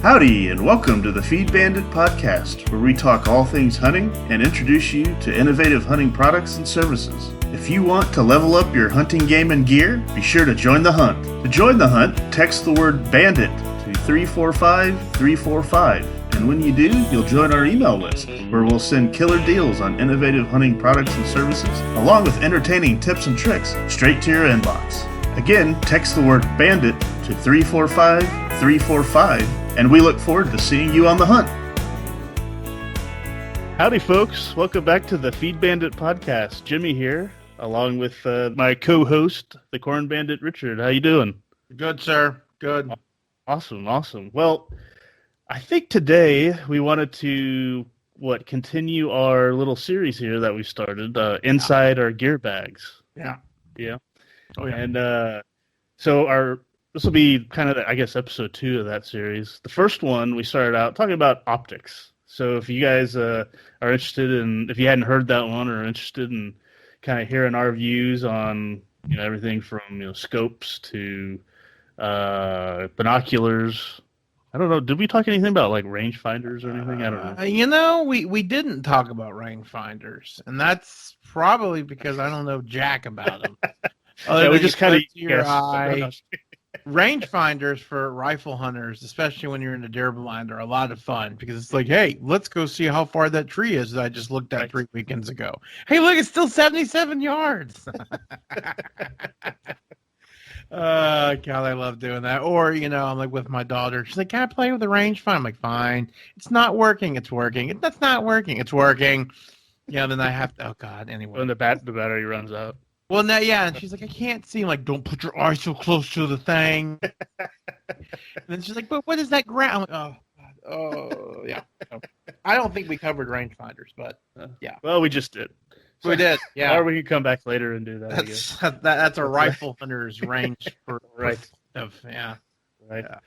Howdy, and welcome to the Feed Bandit podcast, where we talk all things hunting and introduce you to innovative hunting products and services. If you want to level up your hunting game and gear, be sure to join the hunt. To join the hunt, text the word BANDIT to 345-345. And when you do, you'll join our email list, where we'll send killer deals on innovative hunting products and services, along with entertaining tips and tricks straight to your inbox. Again, text the word BANDIT to 345-345, and we look forward to seeing you on the hunt. Howdy, folks. Welcome back to the Feed Bandit podcast. Jimmy here, along with my co-host, the Corn Bandit, Richard. How you doing? Good, sir. Good. Awesome. Well, I think today we wanted to continue our little series here that we started, inside our gear bags. Yeah. Oh yeah. And so this will be kind of, I guess, episode 2 of that series. The first one we started out talking about optics. So if you guys are interested in, if you hadn't heard that one or are interested in kind of hearing our views on everything from scopes to binoculars. I don't know. Did we talk anything about like rangefinders or anything? I don't know. We didn't talk about rangefinders, and that's probably because I don't know jack about them. We just kind of your eye. Rangefinders for rifle hunters, especially when you're in a deer blind, are a lot of fun because it's like, hey, let's go see how far that tree is that I just looked at 3 weekends ago. Hey, look, it's still 77 yards. God, I love doing that. Or, I'm like with my daughter. She's like, can I play with the rangefinder? I'm like, fine. It's not working. It's working. That's not working. It's working. Then I have to, oh, God, anyway. When the battery runs out. Well, no, yeah, and she's like, I can't see. I'm like, don't put your eye so close to the thing. And then she's like, but what is that ground? I'm like, oh, yeah. So, I don't think we covered rangefinders, but yeah. Well, we just did. We did, yeah. Or we can come back later and do that. That's a rifle hunter's range for right. Yeah. Right. Yeah.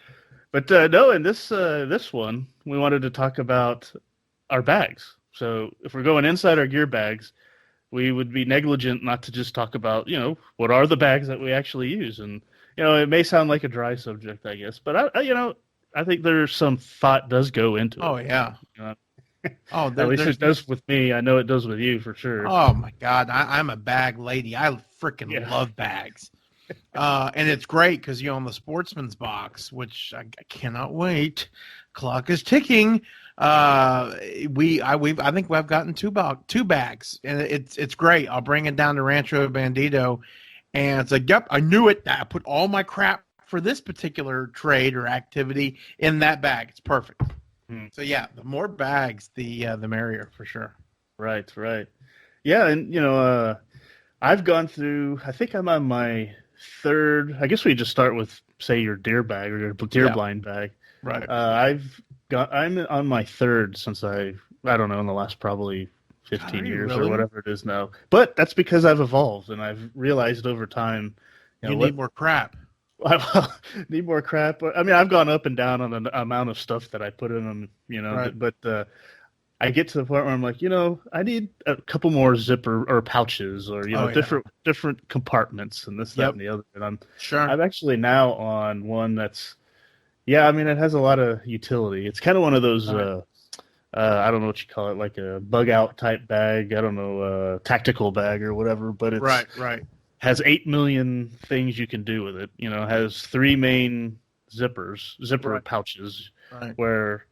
But no, in this one, we wanted to talk about our bags. So if we're going inside our gear bags, we would be negligent not to just talk about, what are the bags that we actually use. And, it may sound like a dry subject, I guess, but I think there's some thought does go into it. Oh, yeah. At least it does with me. I know it does with you for sure. Oh, my God. I'm a bag lady. I freaking love bags. And it's great because, on the Sportsman's box, which I cannot wait, clock is ticking. I think we've gotten two bags, and it's great. I'll bring it down to Rancho Bandito, and it's like, yep, I knew it. I put all my crap for this particular trade or activity in that bag. It's perfect. So yeah, the more bags, the merrier for sure. Right. Yeah, and I've gone through. I think I'm on my third. I guess we just start with say your deer bag or your deer blind bag. Right. I'm on my third since I don't know, in the last probably 15 years really? Or whatever it is now. But that's because I've evolved and I've realized over time. You need more crap. Need more crap. I mean, I've gone up and down on the amount of stuff that I put in them, right. But I get to the point where I'm like, I need a couple more zipper or pouches or, different compartments and this, that, and the other. And I'm actually now on one that's, it has a lot of utility. It's kind of one of those, I don't know what you call it, like a bug out type bag. I don't know, tactical bag or whatever, but it's right. Has 8 million things you can do with it. Has 3 main zipper pouches where,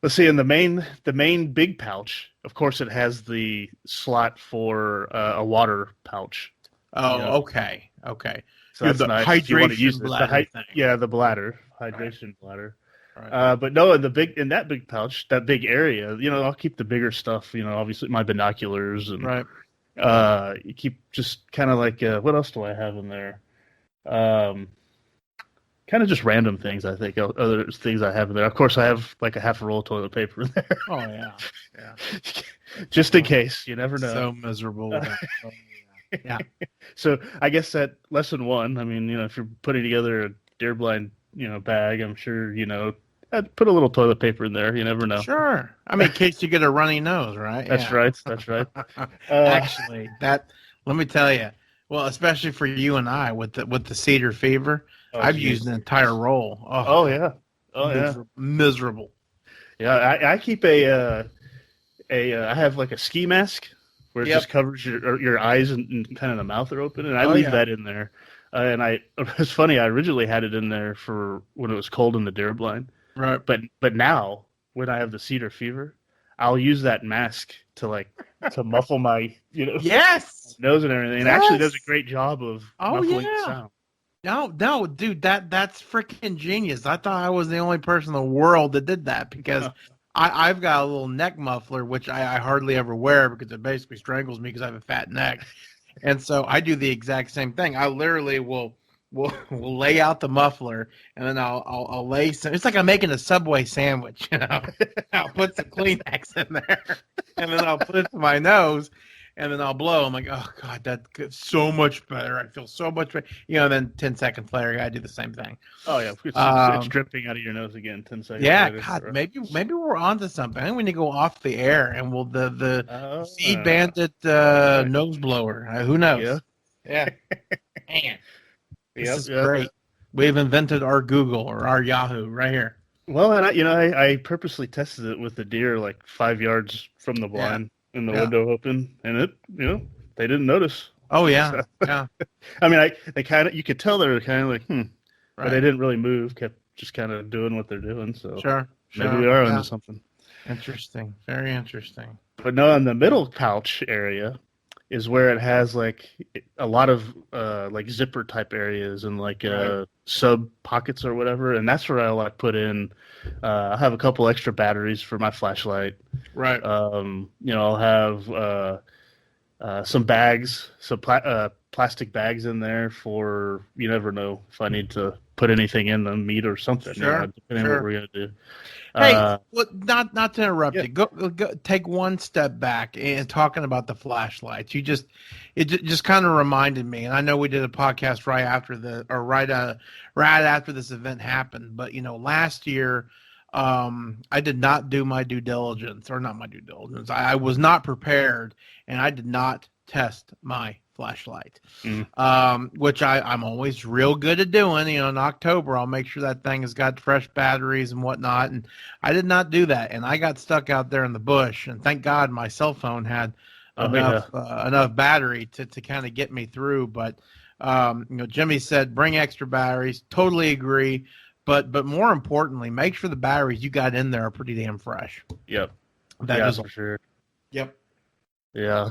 let's see, in the main big pouch, of course, it has the slot for a water pouch. Oh, okay. So that's the nice. Hydration you want to use bladder thing. Yeah, the bladder, hydration bladder. Right. But no, in that big pouch, that big area, I'll keep the bigger stuff. Obviously my binoculars and you keep just kind of like what else do I have in there? Kind of just random things. I think other things I have in there. Of course, I have like a half a roll of toilet paper in there. Oh yeah. Just in case, you never know. So miserable. Yeah. So I guess that lesson 1. I mean, if you're putting together a deer blind, bag, I'm sure I'd put a little toilet paper in there. You never know. Sure. I mean, in case you get a runny nose, right? That's right. Actually, let me tell you. Well, especially for you and I with the cedar fever, I've used an entire roll. Oh yeah. Oh yeah, miserable. Yeah, I keep I have like a ski mask where it just covers your eyes and kind of the mouth are open, and I leave that in there. And it's funny. I originally had it in there for when it was cold in the deer blind, right? But now when I have the cedar fever, I'll use that mask to muffle my nose and everything. And it actually does a great job of muffling the sound. No, dude, that's freaking genius. I thought I was the only person in the world that did that because I've got a little neck muffler, which I hardly ever wear because it basically strangles me because I have a fat neck. And so I do the exact same thing. I literally will lay out the muffler and then I'll lay some. It's like I'm making a Subway sandwich, you know. I'll put some Kleenex in there and then I'll put it to my nose. And then I'll blow. I'm like, oh God, that's so much better. I feel so much better. You know, then 10 seconds later, I do the same thing. Oh yeah, it's dripping out of your nose again. 10 seconds. Yeah, later. God, maybe we're onto something. I think we need to go off the air and we'll the Seed Bandit nose blower. Who knows? Yeah. Man, this is great. We've invented our Google or our Yahoo right here. Well, and I purposely tested it with the deer like 5 yards from the blind. And the window open, and they didn't notice. Oh yeah, yeah. I mean, you could tell they were kind of like, but they didn't really move. Kept just kind of doing what they're doing. So maybe we are onto something. Interesting, very interesting. But no, in the middle pouch area is where it has like a lot of like zipper type areas and like sub pockets or whatever, and that's where I put in. I have a couple extra batteries for my flashlight. Right. I'll have some bags, some plastic bags in there for you never know if I need to put anything in them, meat or something. Sure. Depending on what we're gonna do. Hey, not to interrupt you. Go take one step back and talking about the flashlights. It just kind of reminded me, and I know we did a podcast right after this event happened. But last year, I did not do my due diligence, or not my due diligence. I was not prepared, and I did not test my flashlight, which I'm always real good at doing. In October, I'll make sure that thing has got fresh batteries and whatnot. And I did not do that, and I got stuck out there in the bush. And thank God my cell phone had enough battery to kind of get me through. But Jimmy said bring extra batteries. Totally agree. But more importantly, make sure the batteries you got in there are pretty damn fresh. Yep. That is for sure. Yep. Yeah.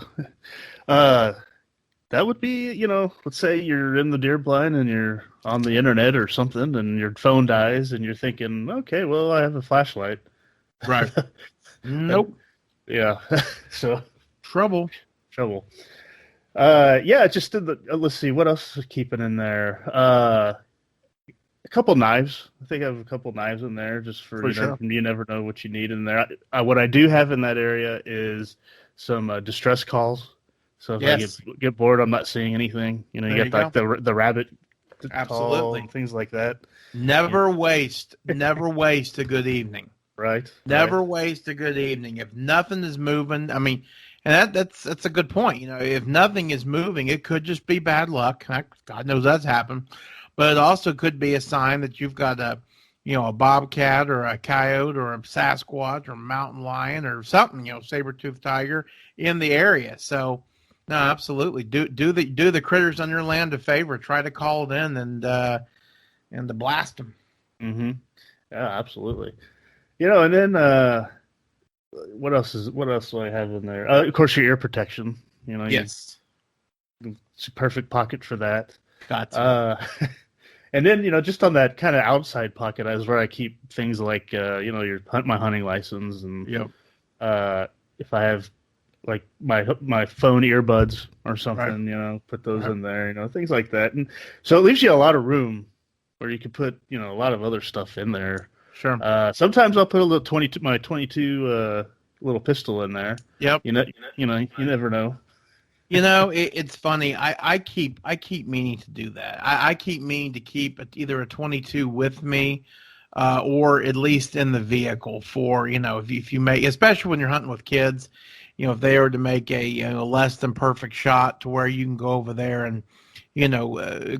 That would be, let's say you're in the deer blind and you're on the internet or something and your phone dies and you're thinking, okay, well, I have a flashlight. Right. Nope. Yeah. So. Trouble. Just did let's see, what else is keeping in there? A couple knives. I think I have a couple knives in there just for sure. You never know what you need in there. What I do have in that area is some distress calls. So if I get bored, I'm not seeing anything. You got the rabbit call and things like that. Never waste a good evening. Right. Never waste a good evening. If nothing is moving, I mean, and that's a good point. If nothing is moving, it could just be bad luck. God knows that's happened. But it also could be a sign that you've got a bobcat or a coyote or a Sasquatch or a mountain lion or something, saber-toothed tiger in the area. So, no, absolutely. Do the critters on your land a favor. Try to call it in and to blast them. Mm-hmm. Yeah, absolutely. And then what else do I have in there? Of course, your ear protection. Yes, it's a perfect pocket for that. Got to. And then just on that kind of outside pocket is where I keep things like my hunting license and if I have like my phone earbuds or something, put those in there, things like that. And so it leaves you a lot of room where you can put, a lot of other stuff in there. Sure. Sometimes I'll put a little 22 little pistol in there. Yep. You never know. It's funny. I keep meaning to do that. I keep meaning to keep either a 22 with me, or at least in the vehicle for, if you make, especially when you're hunting with kids, if they were to make a less than perfect shot to where you can go over there and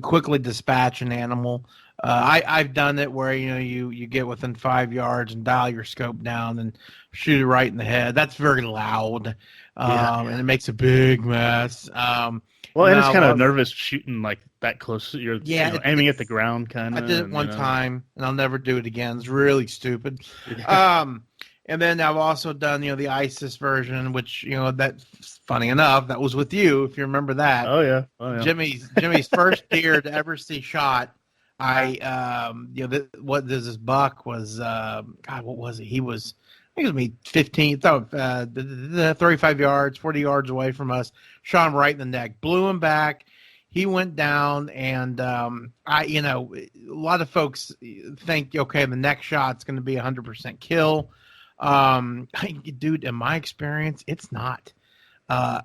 quickly dispatch an animal. I've done it where you get within 5 yards and dial your scope down and shoot it right in the head. That's very loud, and it makes a big mess. Well, and it's kind of nervous shooting like that close. You're aiming at the ground, kind of. I did it one time, and I'll never do it again. It's really stupid. And then I've also done the ISIS version, which that's funny enough. That was with you, if you remember that. Oh yeah. Jimmy's first deer to ever see shot. This buck was God, what was he? He was, I think it was me 15, 35 yards, 40 yards away from us. Shot him right in the neck, blew him back. He went down, and a lot of folks think, okay, the next shot's going to be 100% kill. Dude, in my experience, it's not.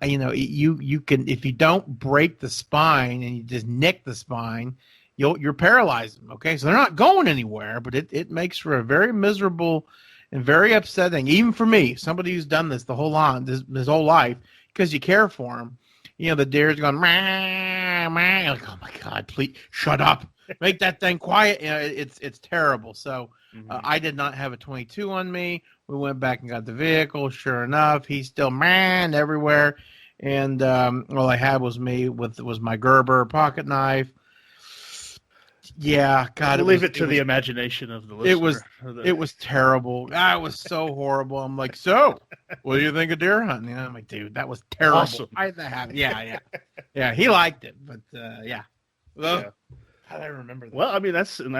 You can, if you don't break the spine and you just nick the spine, you're paralyzing them. Okay, so they're not going anywhere, but it makes for a very miserable and very upsetting, even for me, somebody who's done this the whole long his whole life, because you care for them. The deer's going, meh, meh. Like, oh my God, please shut up, make that thing quiet. It's terrible. So I did not have a 22 on me. We went back and got the vehicle. Sure enough, he's still man everywhere. And all I had was my Gerber pocket knife. Yeah, God. We'll leave it to the imagination of the listener. It was terrible. It was so horrible. I'm like, so what do you think of deer hunting? I'm like, dude, that was terrible. Awesome. Yeah. He liked it, but yeah. Well, how do I remember that? Well, I mean, that's in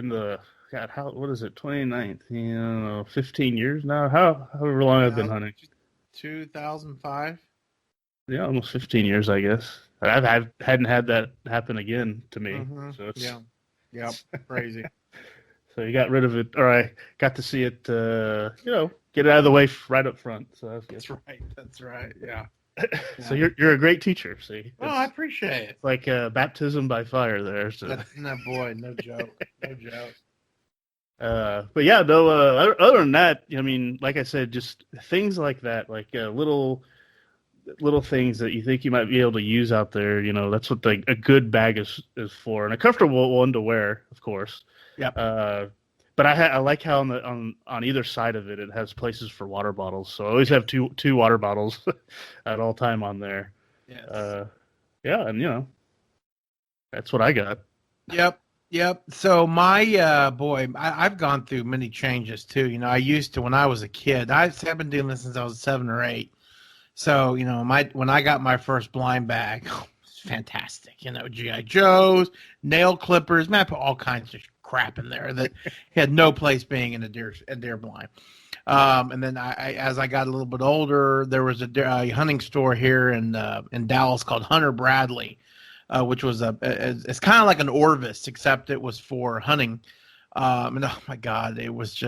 the God. What is it? 2019? 15 years now. However long I've been hunting. 2005. Yeah, almost 15 years, I guess. I hadn't had that happen again to me. So it's, crazy. So you got rid of it, or I got to see it, get it out of the way right up front. So that's right. Yeah. So you're a great teacher. See. Oh, I appreciate it. It's like baptism by fire there. So. No joke. But yeah, though. Other than that, I mean, like I said, just things like that, like little things that you think you might be able to use out there. That's what a good bag is for, and a comfortable one to wear, of course. Yeah. But I like how on either side of it has places for water bottles. So I always have two water bottles at all time on there. Yes. And that's what I got. Yep. So my boy, I've gone through many changes too. I used to, when I was a kid, I've been doing this since I was 7 or 8. So, when I got my first blind bag, it's fantastic. G.I. Joes, nail clippers, man, I put all kinds of crap in there that had no place being in a deer blind. And then as I got a little bit older, there was a hunting store here in Dallas called Hunter Bradley, which was it's kind of like an Orvis, except it was for hunting. And oh my God, it was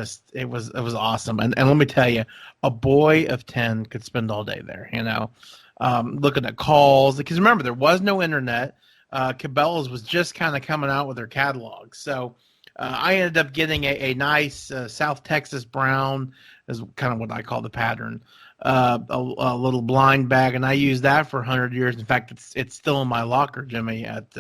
awesome. And let me tell you, a boy of 10 could spend all day there, looking at calls. Because remember, there was no internet. Cabela's was just kind of coming out with their catalog. So I ended up getting a nice South Texas brown, is kind of what I call the pattern, a little blind bag. And I used that for 100 years. In fact, it's still in my locker, Jimmy, at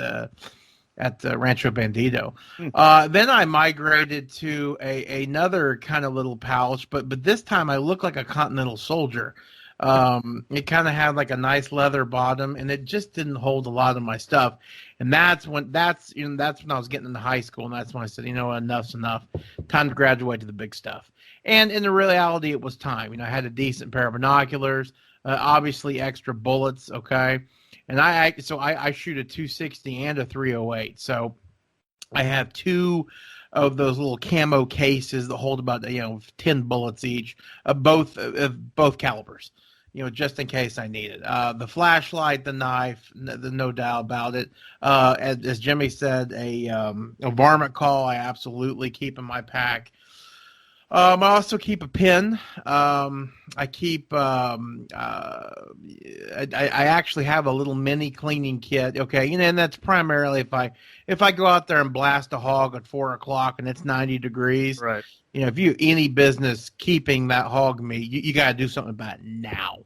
Rancho Bandito. Then I migrated to another kind of little pouch, but this time I looked like a Continental Soldier. It kind of had like a nice leather bottom, and it just didn't hold a lot of my stuff. And that's when I was getting into high school, and that's when I said, enough's enough. Time to graduate to the big stuff. And in the reality, it was time. I had a decent pair of binoculars, obviously extra bullets, okay? And I shoot a 260 and a 308. So I have 2 of those little camo cases that hold about 10 bullets each, both calibers, just in case I need it. The flashlight, the knife, no doubt about it. As Jimmy said, a varmint call I absolutely keep in my pack. I also keep a pin. I keep. I actually have a little mini cleaning kit. Okay, and that's primarily if I go out there and blast a hog at 4:00 and it's 90 degrees. Right. If you any business keeping that hog meat, you got to do something about it now.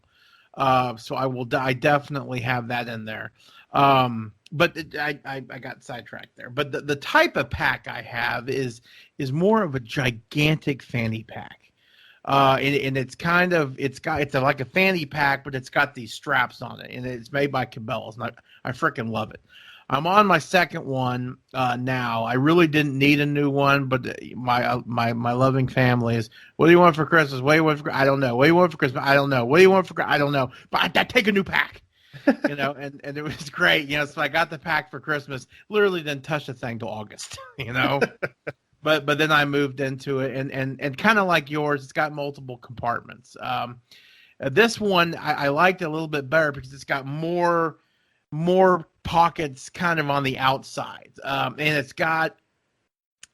So I definitely have that in there. But I got sidetracked there. But the type of pack I have is more of a gigantic fanny pack. And it's kind of it's like a fanny pack, but it's got these straps on it, and it's made by Cabela's, and I freaking love it. I'm on my second one now. I really didn't need a new one, but my loving family is. What do you want for Christmas? What do you want for? I don't know. What do you want for Christmas? I don't know. What do you want for? I don't know. But I take a new pack. And it was great. So I got the pack for Christmas. Literally didn't touch the thing till August. But then I moved into it, and kind of like yours, it's got multiple compartments. This one I liked it a little bit better because it's got more pockets kind of on the outside, and it's got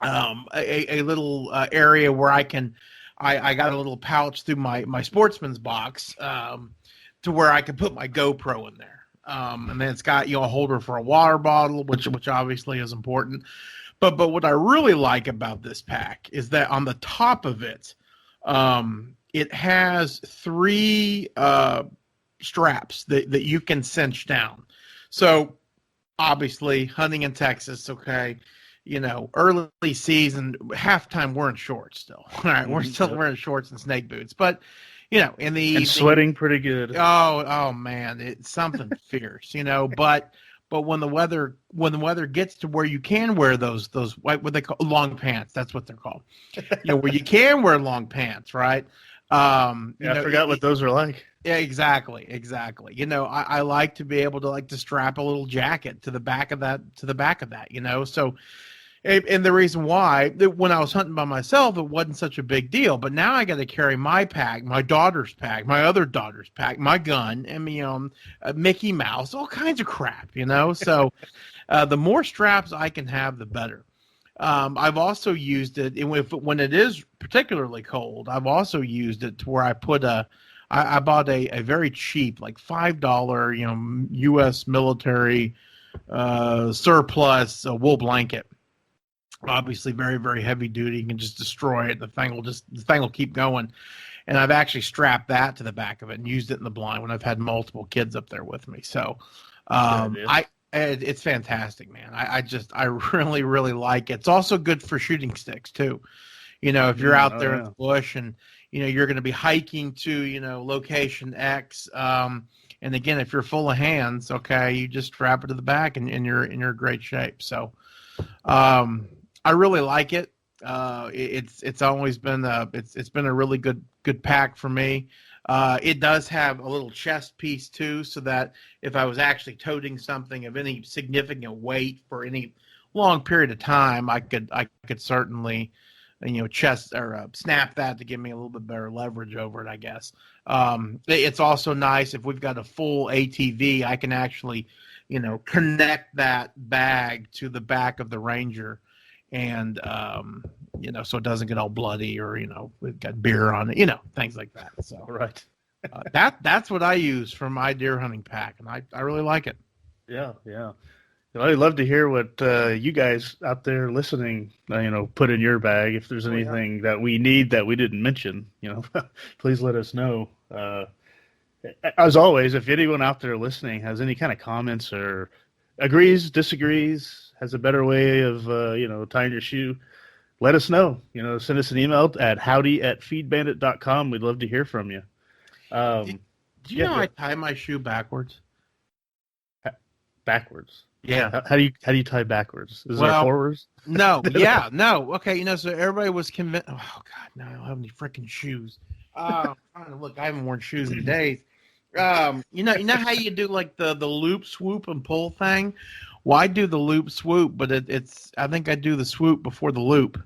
a little area where I got a little pouch through my sportsman's box to where I can put my GoPro in there, and then it's got a holder for a water bottle, which obviously is important. But what I really like about this pack is that on the top of it, it has 3 straps that you can cinch down. So obviously hunting in Texas, okay, early season, halftime we're in shorts still. All right, we're still wearing shorts and snake boots, but in the evening, sweating pretty good. Oh man, it's something fierce, But when the weather gets to where you can wear those what they call long pants, that's what they're called. Where you can wear long pants, right? I forgot what those are like. Yeah, exactly. I like to be able to strap a little jacket to the back of that. So, and the reason why when I was hunting by myself, it wasn't such a big deal. But now I got to carry my pack, my daughter's pack, my other daughter's pack, my gun, and Mickey Mouse, all kinds of crap. So, the more straps I can have, the better. I've also used it when it is particularly cold. I've also used it to where I put I bought a very cheap, like $5, U.S. military surplus wool blanket. Obviously, very, very heavy duty. You can just destroy it. The thing will keep going. And I've actually strapped that to the back of it and used it in the blind when I've had multiple kids up there with me. So, it's fantastic, man. I really, really like it. It's also good for shooting sticks too. If you're out there in the bush and you're going to be hiking to location X. And again, if you're full of hands, okay, you just strap it to the back and you're in great shape. So, I really like it. It's always been it's been a really good pack for me. It does have a little chest piece too, so that if I was actually toting something of any significant weight for any long period of time, I could certainly chest or snap that to give me a little bit better leverage over it, I guess. It's also nice if we've got a full ATV, I can actually connect that bag to the back of the Ranger, and so it doesn't get all bloody or we've got beer on it, things like that. So right. That's what I use for my deer hunting pack, and I really like it. Yeah. I'd love to hear what you guys out there listening, put in your bag. If there's anything that we need that we didn't mention, please let us know. As always, if anyone out there listening has any kind of comments or agrees, disagrees, has a better way of, tying your shoe, let us know. Send us an email at howdy@feedbandit.com. We'd love to hear from you. Do you know I tie my shoe backwards? Backwards? Yeah. How do you tie backwards? Is it forwards? No. Yeah. No. Okay. So everybody was convinced. Oh God, no! I don't have any freaking shoes. Look, I haven't worn shoes in days. You know how you do like the loop, swoop, and pull thing? Well, I do the loop, swoop, but it's I think I do the swoop before the loop.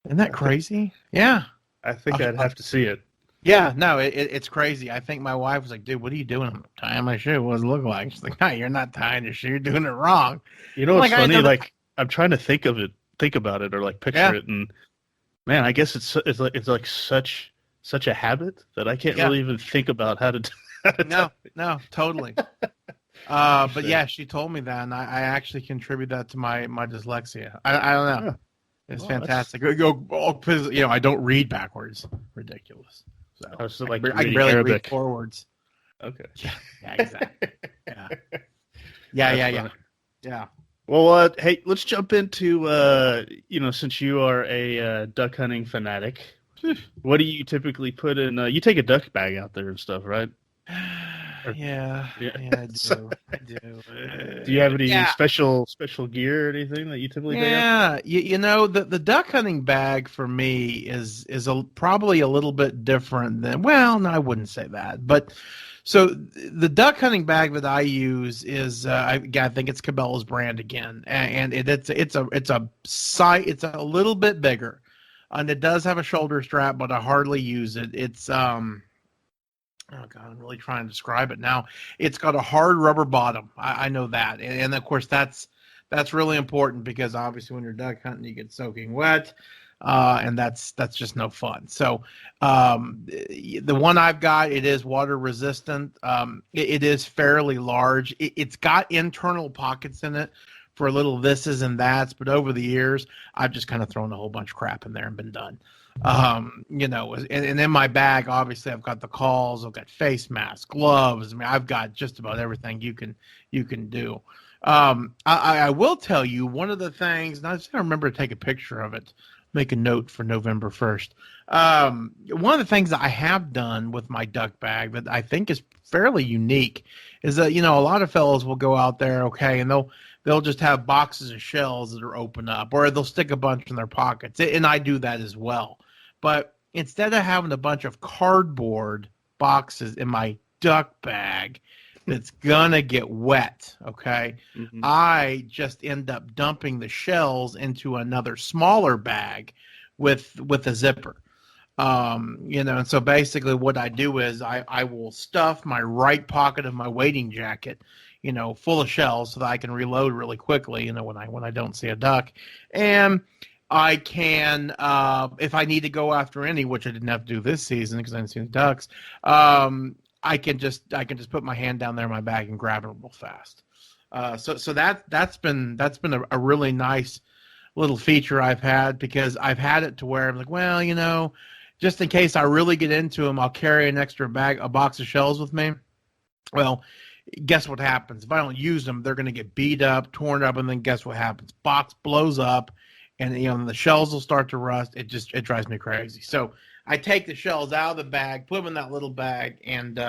Isn't that crazy? Yeah. I think I'd have to see it. Yeah, no, it's crazy. I think my wife was like, dude, what are you doing? I'm tying my shoe. What does it look like? She's like, no, you're not tying your shoe. You're doing it wrong. What's funny? I'm trying to think about it, or picture it, and man, I guess it's like such a habit that I can't really even think about how to. No, totally. But yeah, she told me that, and I actually contribute that to my dyslexia. I don't know. Yeah. It's fantastic. I don't read backwards. Ridiculous. So I can barely Arabic. read forwards. Okay. Yeah, exactly. Yeah. Yeah. Well, hey, let's jump into since you are a duck hunting fanatic, what do you typically put in? You take a duck bag out there and stuff, right? Yeah, I do. I do. Do you have any special gear or anything that you typically take out? Yeah, the duck hunting bag for me is probably a little bit different than. Well, no, I wouldn't say that, but. So the duck hunting bag that I use is I think it's Cabela's brand again, and it's a little bit bigger, and it does have a shoulder strap, but I hardly use it. It's oh god, I'm really trying to describe it now. It's got a hard rubber bottom. I know that, and of course that's really important because obviously when you're duck hunting you get soaking wet. And that's just no fun. So the one I've got, it is water resistant. It is fairly large. It's got internal pockets in it for little thises and that's, but over the years, I've just kind of thrown a whole bunch of crap in there and been done. And in my bag, obviously I've got the calls, I've got face masks, gloves. I mean, I've got just about everything you can do. I will tell you one of the things, and I just remember to take a picture of it, make a note for November 1st. One of the things that I have done with my duck bag that I think is fairly unique is that, a lot of fellows will go out there, okay, and they'll just have boxes of shells that are open up, or they'll stick a bunch in their pockets. And I do that as well. But instead of having a bunch of cardboard boxes in my duck bag, that's gonna get wet, okay? Mm-hmm. I just end up dumping the shells into another smaller bag with a zipper. And so basically what I do is I will stuff my right pocket of my wading jacket, full of shells so that I can reload really quickly, when I don't see a duck. And I can, if I need to go after any, which I didn't have to do this season because I didn't see the ducks, I can just put my hand down there in my bag and grab it real fast. So that's been a really nice little feature I've had, because I've had it to where I'm like, well, just in case I really get into them, I'll carry an extra bag, a box of shells with me. Well, guess what happens? If I don't use them, they're going to get beat up, torn up, and then guess what happens? Box blows up, and the shells will start to rust. It drives me crazy. So I take the shells out of the bag, put them in that little bag, and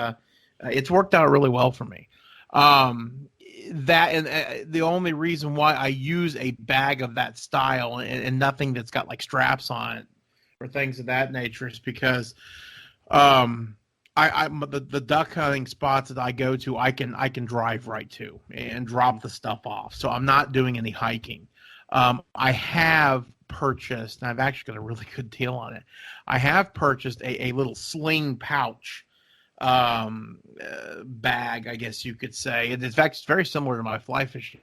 it's worked out really well for me. The only reason why I use a bag of that style and nothing that's got like straps on it or things of that nature is because the duck hunting spots that I go to, I can drive right to and drop the stuff off. So I'm not doing any hiking. I have purchased, and I've actually got a really good deal on it. I have purchased a little sling pouch bag, I guess you could say. In fact, it's very similar to my fly fishing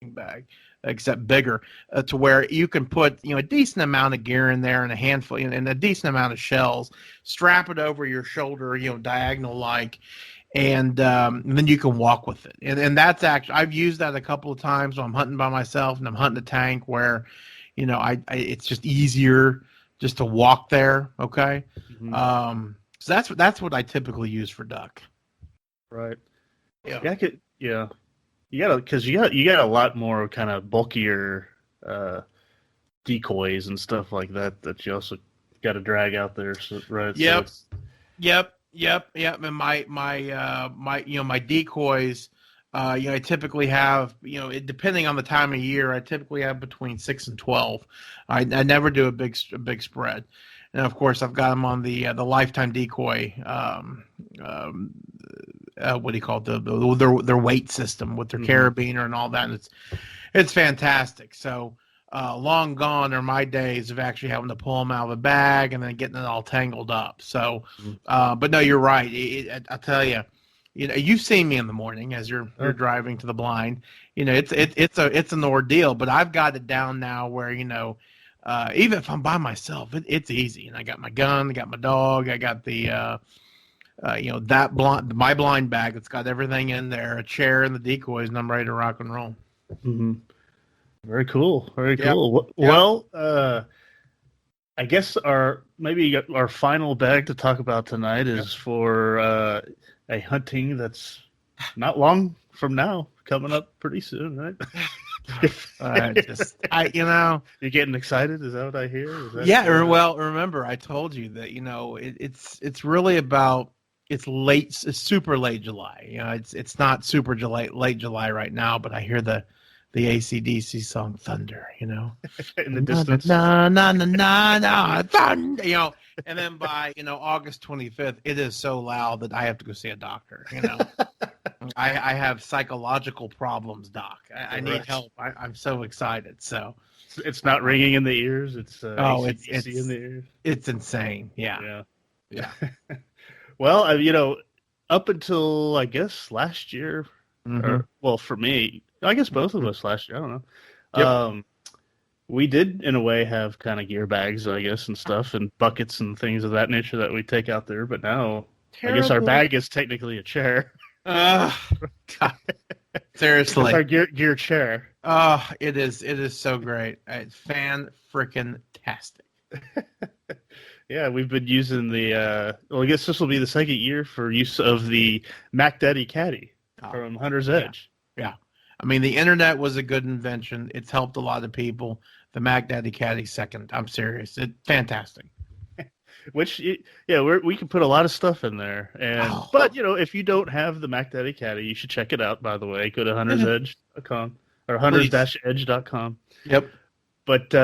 bag, except bigger, to where you can put a decent amount of gear in there and a handful and a decent amount of shells. Strap it over your shoulder, diagonal like. And then you can walk with it. And that's actually, I've used that a couple of times when I'm hunting by myself and I'm hunting a tank where, it's just easier just to walk there. Okay. Mm-hmm. So that's what I typically use for duck. Right. Yeah. Because you got a lot more kind of bulkier decoys and stuff like that you also got to drag out there. So, right. Yep. So Yep. And my decoys, I typically have, depending on the time of year, I typically have between 6 and 12. I never do a big spread. And of course I've got them on the lifetime decoy, what do you call it? Their weight system with their carabiner and all that. And it's fantastic. So, long gone are my days of actually having to pull them out of the bag and then getting it all tangled up. So, but no, you're right. I'll tell you, you've seen me in the morning as you're driving to the blind. It's an ordeal. But I've got it down now where even if I'm by myself, it's easy. And I got my gun, I got my dog, I got the my blind bag that's got everything in there, a chair and the decoys, and I'm ready to rock and roll. Mm-hmm. Very cool. Very cool. Yep. Well, I guess our final bag to talk about tonight is for a hunting that's not long from now. coming up pretty soon, right? You're getting excited. Is that what I hear? Well, remember I told you that it's really about it's super late July. It's not super late July right now, but I hear the AC/DC song Thunder. In the distance. Na na na na na thunder. And then by August 25th, it is so loud that I have to go see a doctor. I have psychological problems, Doc. I need help. I'm so excited. So it's not ringing in the ears. It's it's in the ears. It's insane. Yeah. Well, up until I guess last year, or for me, I guess both of us last year. I don't know. Yep. We did, in a way, have kind of gear bags, I guess, and stuff, and buckets and things of that nature that we take out there. But now, I guess our bag is technically a chair. God. Seriously, it's our gear chair. Oh, it is so great. It's fan-frickin-tastic. Yeah, we've been using the. I guess this will be the second year for use of the Mac Daddy Caddy from Hunter's Edge. Yeah. I mean, the internet was a good invention. It's helped a lot of people. The Mac Daddy Caddy second. I'm serious. It's fantastic. Which, we can put a lot of stuff in there. But, if you don't have the Mac Daddy Caddy, you should check it out, by the way. Go to huntersedge.com or hunters-edge.com. Yep. But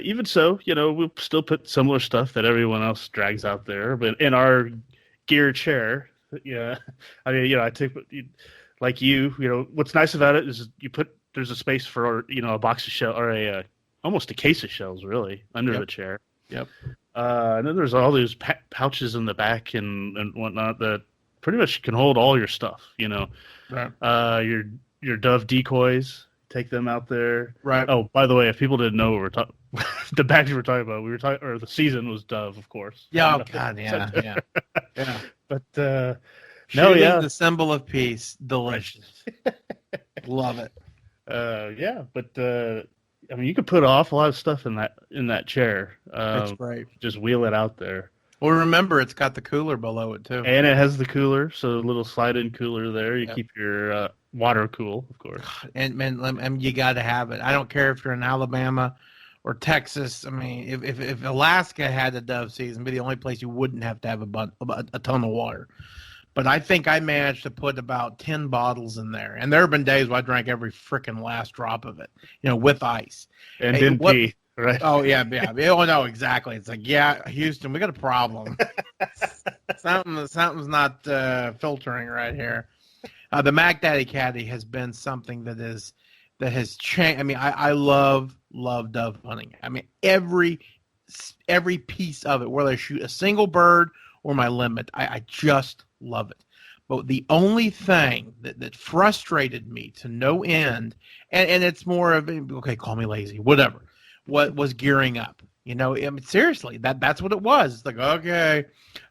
even so, we'll still put similar stuff that everyone else drags out there. But in our gear chair, I take... Like what's nice about it is there's a space for a box of shells or almost a case of shells really under the chair. Yep. And then there's all those pouches in the back and whatnot that pretty much can hold all your stuff. Right. Your Dove decoys, take them out there. Right. Oh, by the way, if people didn't know what we're talking, the bags we're talking about, the season was Dove, of course. Yeah. Oh God. Yeah. Yeah. But. The symbol of peace. Delicious. Love it. But you could put an awful lot of stuff in that chair. That's right. Just wheel it out there. Well, remember, it's got the cooler below it too. And it has the cooler, so a little slide-in cooler there. You keep your water cool, of course. And you got to have it. I don't care if you're in Alabama or Texas. I mean, if Alaska had a Dove season, it'd be the only place you wouldn't have to have a ton of water. But I think I managed to put about 10 bottles in there. And there have been days where I drank every freaking last drop of it, with ice. And didn't pee, right? Oh, yeah. Oh, no, exactly. It's like, Houston, we got a problem. Something's not filtering right here. The Mac Daddy Caddy has been something that has changed. I mean, I love dove hunting. I mean, every piece of it, whether I shoot a single bird or my limit, I just love it. But the only thing that frustrated me to no end, and it's more of, okay, call me lazy, whatever, what was gearing up. I mean, seriously, that's what it was. It's like, okay,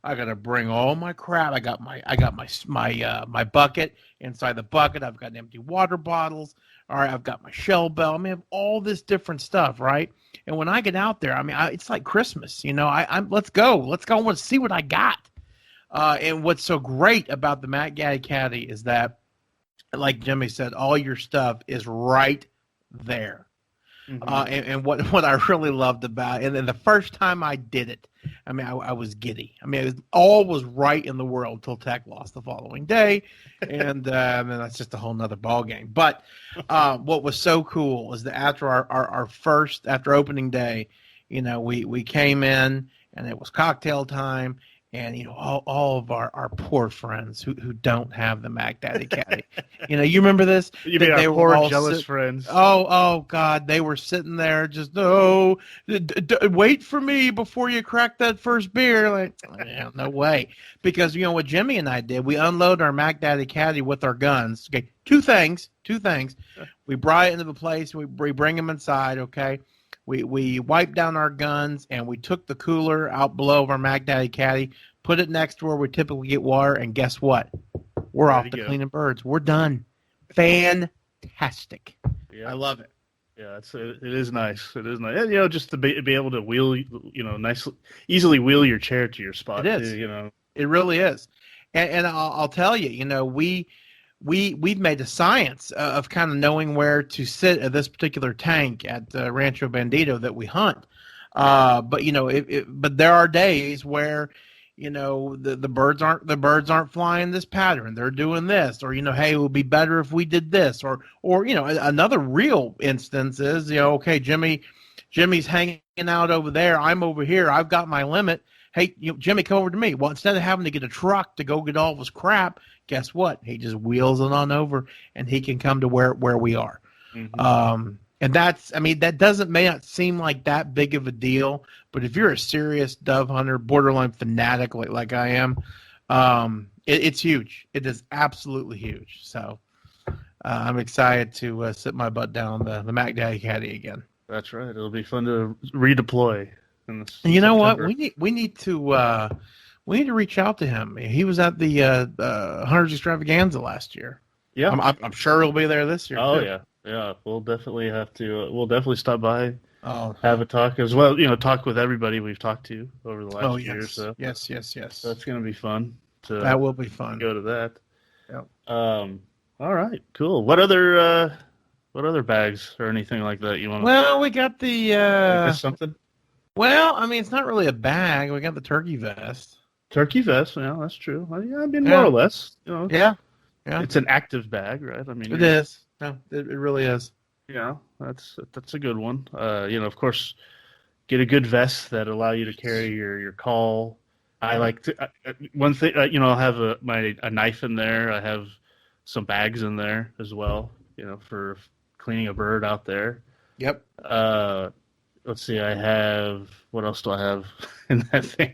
I got to bring all my crap. I got my bucket. Inside the bucket, I've got empty water bottles. All right, I've got my shell bell. I mean, I have all this different stuff, right? And when I get out there, I mean, it's like Christmas. Let's go. I want to see what I got. And what's so great about the Mac Daddy Caddy is that, like Jimmy said, all your stuff is right there. Mm-hmm. And what I really loved about it, and then the first time I did it, I mean, I was giddy. I mean, all was right in the world until Tech lost the following day, and then that's just a whole nother ball game. But what was so cool is that after opening day, we came in and it was cocktail time. And, all of our poor friends who don't have the Mac Daddy Caddy. You remember this? You mean our poor jealous friends. Oh, God. They were sitting there just, wait for me before you crack that first beer. Like, no way. Because, what Jimmy and I did, we unload our Mac Daddy Caddy with our guns. Okay, two things. We brought it into the place. We bring them inside, okay? We wiped down our guns, and we took the cooler out below of our Mac Daddy Caddy, put it next to where we typically get water, and guess what? We're off to cleaning birds. We're done. Fantastic. Yeah. I love it. Yeah, it is nice. It is nice. And, just to be able to wheel, easily wheel your chair to your spot. It is. Too, It really is. And I'll tell you, we've made a science of kind of knowing where to sit at this particular tank at Rancho Bandito that we hunt. But but there are days where the birds aren't flying this pattern. They're doing this, or hey, it would be better if we did this, or another real instance is okay, Jimmy's hanging out over there. I'm over here. I've got my limit. Hey, Jimmy, come over to me. Well, instead of having to get a truck to go get all of his crap, guess what? He just wheels it on over, and he can come to where we are. Mm-hmm. And that may not seem like that big of a deal, but if you're a serious dove hunter, borderline fanatic like I am, it's huge. It is absolutely huge. So I'm excited to sit my butt down the Mac Daddy Caddy again. That's right. It'll be fun to redeploy. You know what? We need to reach out to him. He was at the Hunters Extravaganza last year. Yeah, I'm sure he'll be there this year. Oh too. Yeah. We'll definitely have to. We'll definitely stop by. Have a talk as well. Talk with everybody we've talked to over the last year or so. Yes. So that's going to be fun. That will be fun. Go to that. Yep. All right. Cool. What other bags or anything like that you want? Well, we got the something. Well, I mean, it's not really a bag. We got the turkey vest. Turkey vest, yeah, that's true. Yeah, I mean, more or less, Yeah. It's an active bag, right? I mean, it is. No, it really is. Yeah, that's a good one. Of course, get a good vest that allow you to carry your call. I like to one thing. I'll have a knife in there. I have some bags in there as well. For cleaning a bird out there. Yep. Let's see. What else do I have in that thing?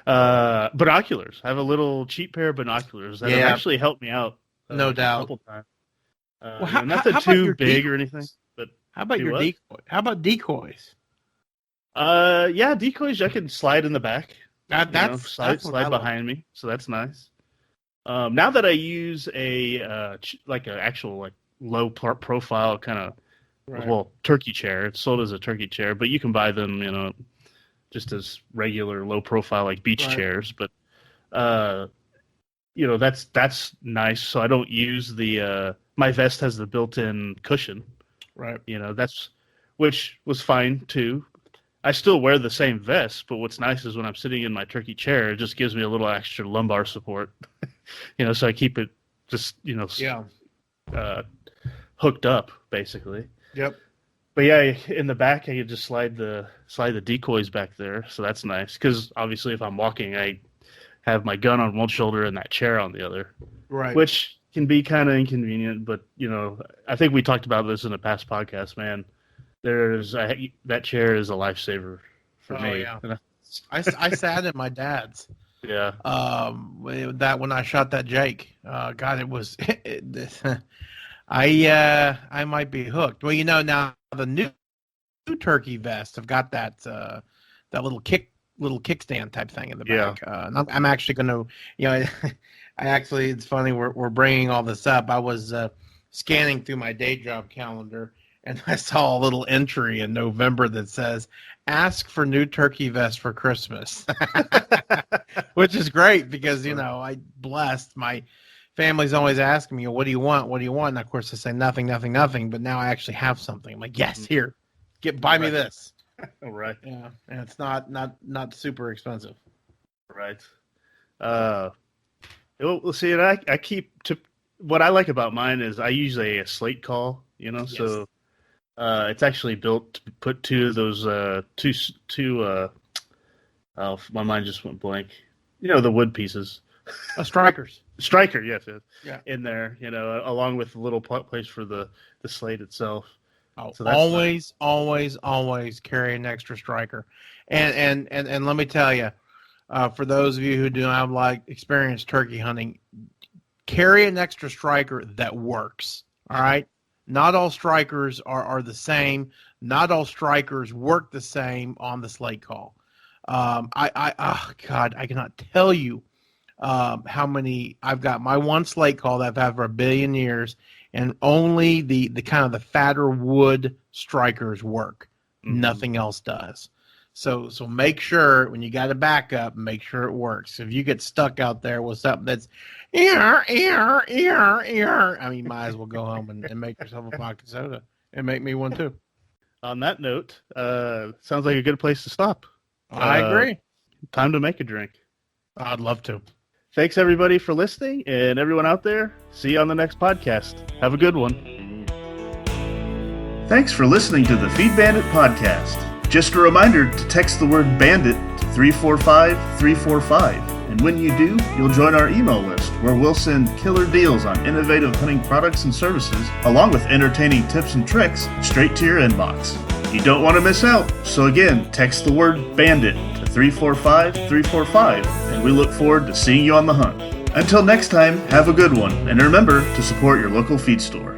Binoculars. I have a little cheap pair of binoculars that have actually helped me out. No doubt. A couple times. Nothing too big or anything. But how about your decoy? How about decoys? Yeah, decoys. I can slide in the back. That's slide behind me, so that's nice. Now that I use an actual low profile kind of. Right. Well, turkey chair. It's sold as a turkey chair, but you can buy them, just as regular low profile beach chairs. But that's nice. So I don't use my vest has the built-in cushion. Right. Which was fine too. I still wear the same vest, but what's nice is when I'm sitting in my turkey chair, it just gives me a little extra lumbar support. So I keep it just hooked up basically. Yep. But yeah, in the back, I could just slide the decoys back there, so that's nice. Because obviously, if I'm walking, I have my gun on one shoulder and that chair on the other, right? Which can be kind of inconvenient. But I think we talked about this in a past podcast. Man, that chair is a lifesaver for me. Yeah. I sat in my dad's. Yeah. That when I shot that Jake, God, it was. I might be hooked. Well, now the new turkey vest have got that little kickstand type thing in the back. Yeah. And I'm actually going to, it's funny we're bringing all this up. I was scanning through my day job calendar and I saw a little entry in November that says, "Ask for new turkey vest for Christmas," which is great because I blessed my. Family's always asking me, "What do you want? What do you want?" And of course, I say nothing. But now I actually have something. I'm like, "Yes, here, buy me this." Right. Yeah, and it's not super expensive. Right. Let's see. And I keep what I like about mine is I use a slate call. Yes. So it's actually built to put two of those my mind just went blank. The wood pieces. Strikers. Striker, yes. Yeah. In there, along with a little place for the slate itself. Oh, so always carry an extra striker. And let me tell you, for those of you who do not have experience turkey hunting, carry an extra striker that works. All right. Not all strikers are the same. Not all strikers work the same on the slate call. I cannot tell you how many I've got. My one slate call that I've had for 1 billion years, and only the kind of the fatter wood strikers work. Mm-hmm. Nothing else does. So make sure when you got a backup, make sure it works. If you get stuck out there with something that's I mean, might as well go home and make yourself a vodka soda and make me one too. On that note, sounds like a good place to stop. I agree. Time to make a drink. I'd love to. Thanks everybody for listening, and everyone out there, see you on the next podcast. Have a good one. Thanks for listening to the Feed Bandit podcast. Just a reminder to text the word bandit to 345-345. And when you do, you'll join our email list where we'll send killer deals on innovative hunting products and services, along with entertaining tips and tricks straight to your inbox. You don't want to miss out, so again, text the word bandit to 345-345, and we look forward to seeing you on the hunt. Until next time, have a good one, and remember to support your local feed store.